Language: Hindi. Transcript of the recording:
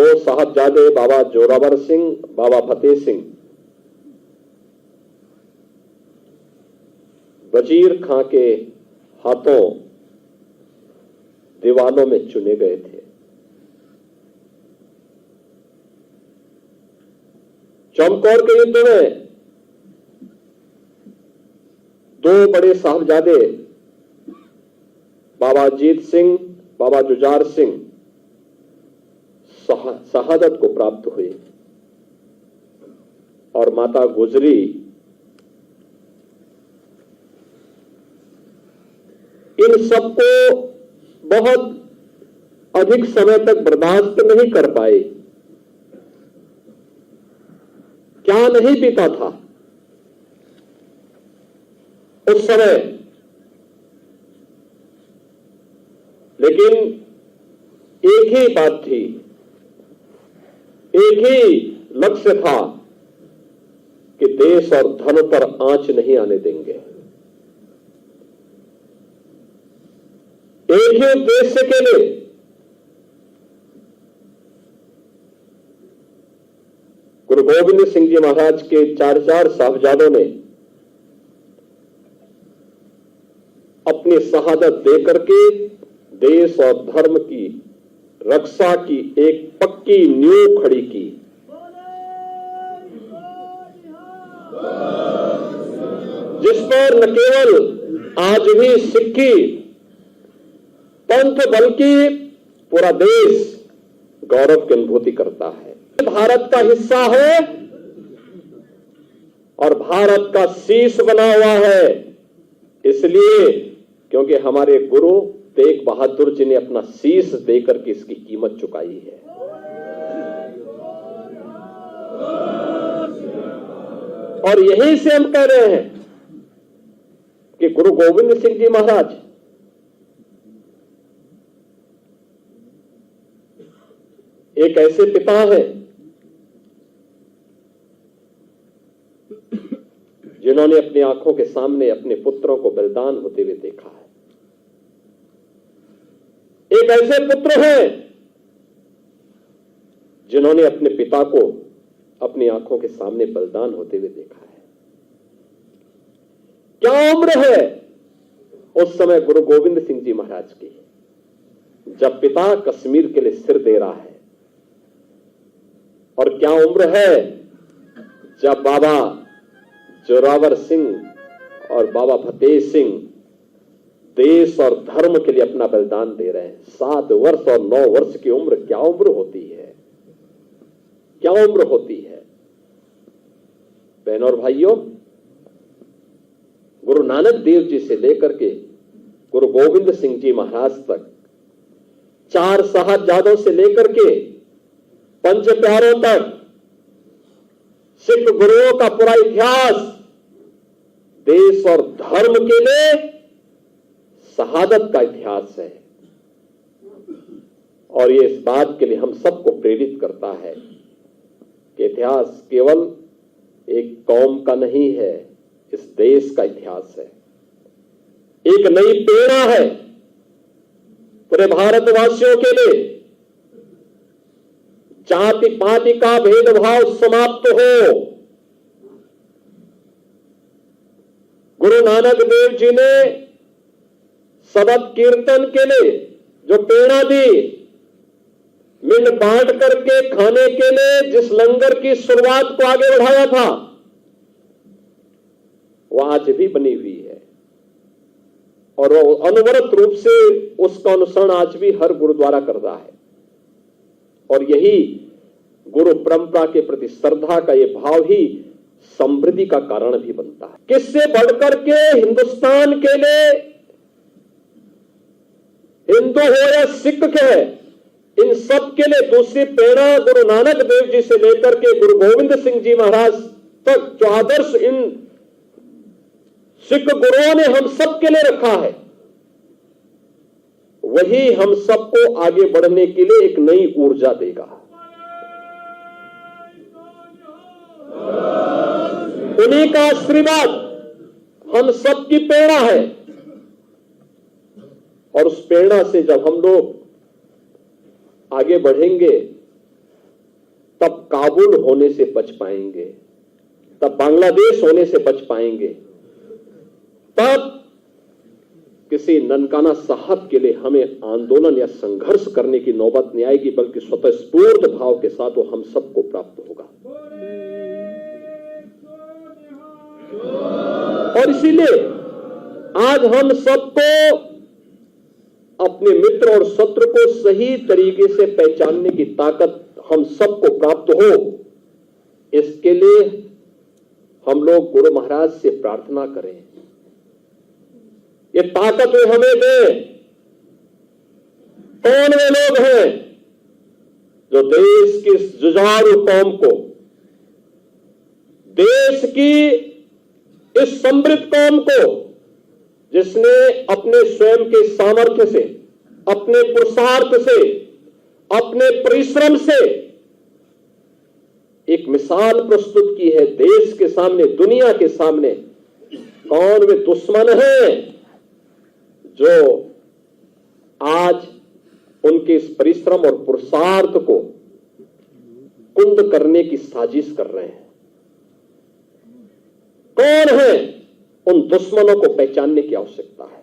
दो साहबजादे बाबा जोरावर सिंह, बाबा फतेह सिंह वजीर खां के हाथों दीवानों में चुने गए थे। चमकौर के युद्ध में दो बड़े साहबजादे बाबा अजीत सिंह, बाबा जुझार सिंह शहादत को प्राप्त हुए और माता गुजरी इन सबको बहुत अधिक समय तक बर्दाश्त नहीं कर पाए। क्या नहीं पीता था उस समय, लेकिन एक ही बात थी, एक ही लक्ष्य था कि देश और धन पर आंच नहीं आने देंगे। एक ही उद्देश्य के लिए गुरु गोविंद सिंह जी महाराज के चार साहबजादों ने अपनी शहादत देकर के देश और धर्म की रक्षा की एक पक्की नींव खड़ी की। जिस पर न केवल आज भी सिक्की पंथ बल्कि पूरा देश गौरव की अनुभूति करता है। भारत का हिस्सा है और भारत का शीश बना हुआ है, इसलिए क्योंकि हमारे गुरु तेग बहादुर जी ने अपना शीश देकर के इसकी कीमत चुकाई है। और यहीं से हम कह रहे हैं कि गुरु गोविंद सिंह जी महाराज एक ऐसे पिता हैं जिन्होंने अपनी आंखों के सामने अपने पुत्रों को बलिदान होते हुए देखा है। एक ऐसे पुत्र हैं जिन्होंने अपने पिता को अपनी आंखों के सामने बलिदान होते हुए देखा है। क्या उम्र है उस समय गुरु गोविंद सिंह जी महाराज की, जब पिता कश्मीर के लिए सिर दे रहा है, और क्या उम्र है जब बाबा जोरावर सिंह और बाबा फतेह सिंह देश और धर्म के लिए अपना बलिदान दे रहे हैं। 7 वर्ष और 9 वर्ष की उम्र क्या उम्र होती है, क्या उम्र होती है। बहनों और भाइयों, गुरु नानक देव जी से लेकर के गुरु गोविंद सिंह जी महाराज तक, 4 साहबजादों से लेकर के 5 प्यारों तक सिख गुरुओं का पूरा इतिहास देश और धर्म के लिए शहादत का इतिहास है। और ये इस बात के लिए हम सबको प्रेरित करता है कि इतिहास केवल एक कौम का नहीं है, इस देश का इतिहास है। एक नई प्रेरणा है पूरे भारतवासियों के लिए। जाति पाति का भेदभाव समाप्त हो। गुरु नानक देव जी ने शबद कीर्तन के लिए जो प्रेरणा दी, मिल बांट करके खाने के लिए जिस लंगर की शुरुआत को आगे बढ़ाया था, वह आज भी बनी हुई है और अनवरत रूप से उसका अनुसरण आज भी हर गुरुद्वारा कर रहा है। और यही गुरु परंपरा के प्रति श्रद्धा का ये भाव ही समृद्धि का कारण भी बनता है। किससे बढ़कर के हिंदुस्तान के लिए, हिंदू हो या सिख के, इन सब के लिए दूसरी प्रेरणा गुरु नानक देव जी से लेकर के गुरु गोविंद सिंह जी महाराज तक जो आदर्श इन सिख गुरुओं ने हम सब के लिए रखा है, वही हम सबको आगे बढ़ने के लिए एक नई ऊर्जा देगा। उन्हीं का आशीर्वाद हम सबकी प्रेरणा है और उस प्रेरणा से जब हम लोग आगे बढ़ेंगे काबुल होने से बच पाएंगे, तब बांग्लादेश होने से बच पाएंगे, तब किसी ननकाना साहब के लिए हमें आंदोलन या संघर्ष करने की नौबत नहीं आएगी, बल्कि स्वतःस्फूर्त भाव के साथ वो हम सबको प्राप्त होगा। और इसीलिए आज हम सबको अपने मित्र और शत्रु को सही तरीके से पहचानने की ताकत हम सबको प्राप्त हो, इसके लिए हम लोग गुरु महाराज से प्रार्थना करें, ये ताकत वे हमें दे। कौन वे लोग हैं जो देश की जुझारू कौम को, देश की इस समृद्ध कौम को, जिसने अपने स्वयं के सामर्थ्य से, अपने पुरुषार्थ से, अपने परिश्रम से एक मिसाल प्रस्तुत की है देश के सामने, दुनिया के सामने। कौन वे दुश्मन हैं जो आज उनके इस परिश्रम और पुरुषार्थ को कुंद करने की साजिश कर रहे हैं? कौन है? उन दुश्मनों को पहचानने की आवश्यकता है।